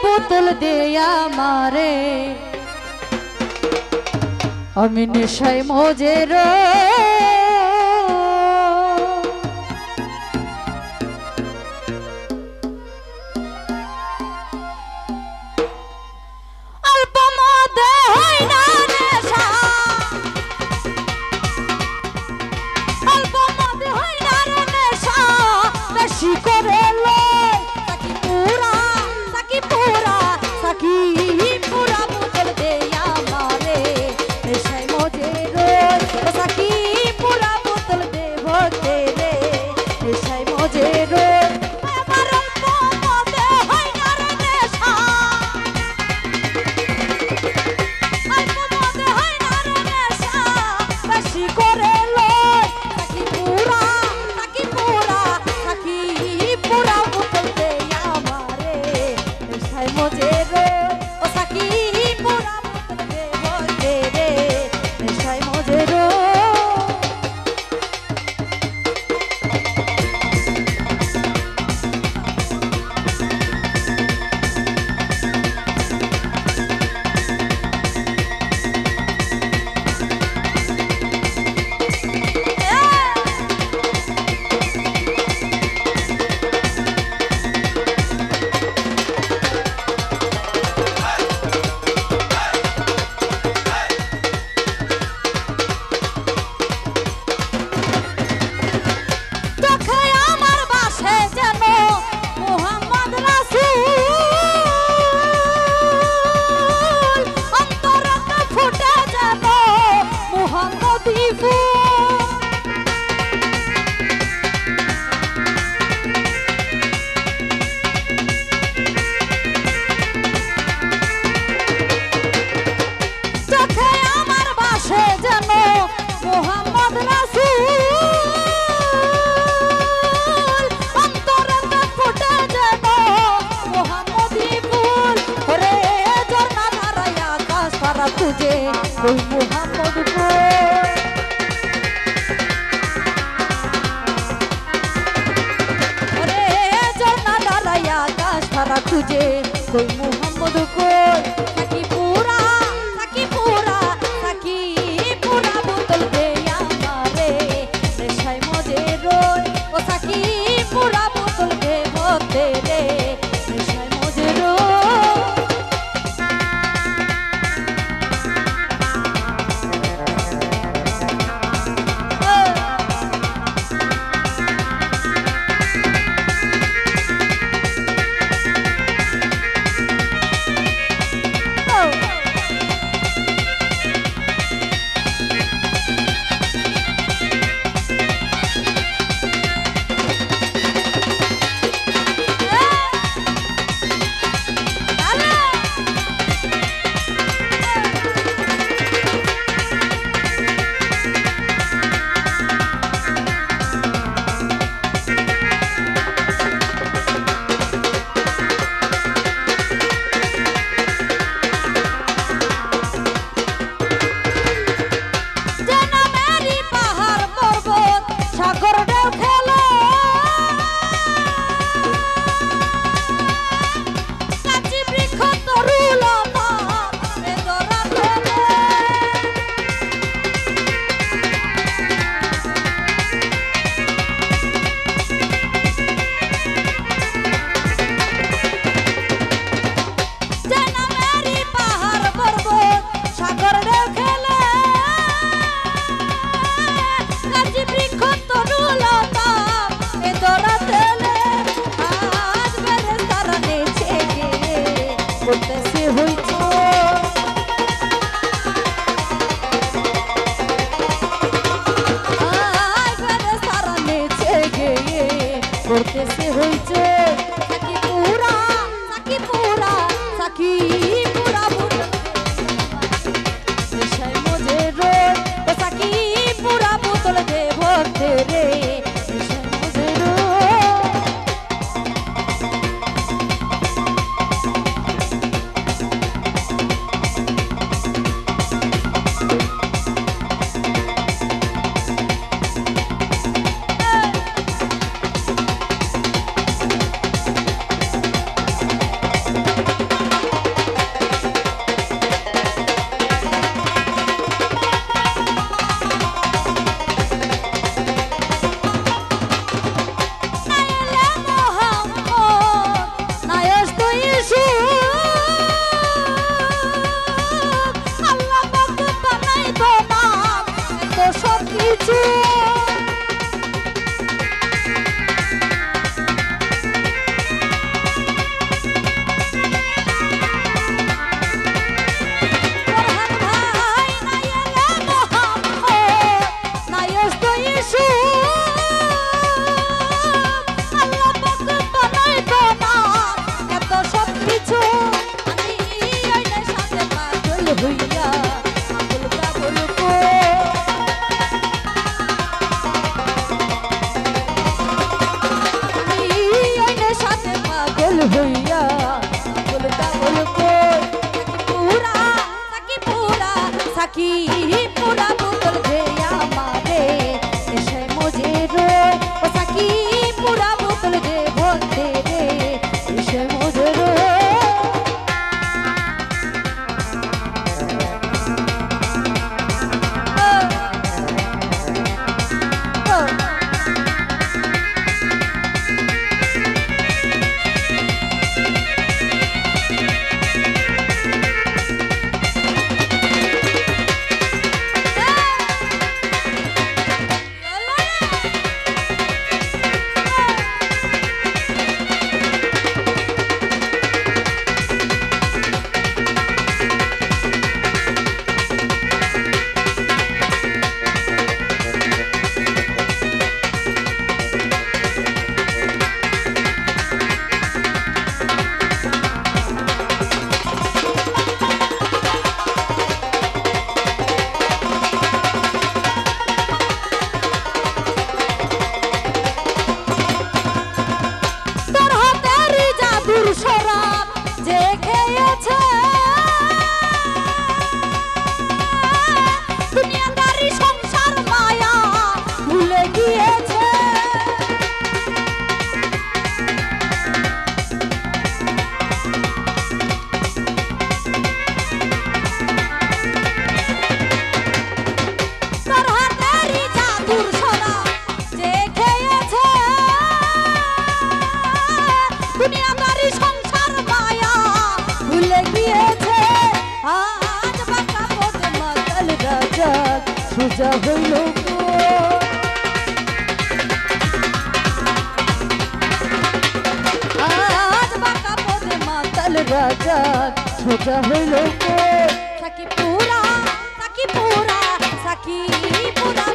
বোতল দেয়া মারে আমি নেশায় মজের অল্প মদে হয় না নেশা অল্প মদে হয় না নেশা বেশি করে পুরা বোতল দেয়া মারে নেশায় মজের সাকি পুরা বোতল দেব তেরে নেশায় মজের আমার অল্প মদে হয় না নেশা অল্প মদে হয় না নেশা বেশি করে সাকি পুরা বোতল দেয়া মারে নেশায় মজের तुझे कोई मोहम्मद को अरे जना डालाया आकाश भरा तुझे कोई मोहम्मद को सकी पूरा बोतल दे या मारे नेशाय मजे रोय ओ सकी पूरा बोतल दे मोते रे नेशाय मजे रोय শরাব যে খেয়েছে দুনিয়াদারি সংসার মায়া ভুলে গিয়েছে তার হাতেরই জাদুর শরাব যে খেয়েছে দুনিয়াদারি সংসার মায়া ভুলে গিয়েছে আজ বাঁকা পথে মাতাল রাজা সোজা হইল আজ বাঁকা পথে মাতাল রাজা সোজা হইল সাকি পুরা সাকি পুরা সাকি পুরা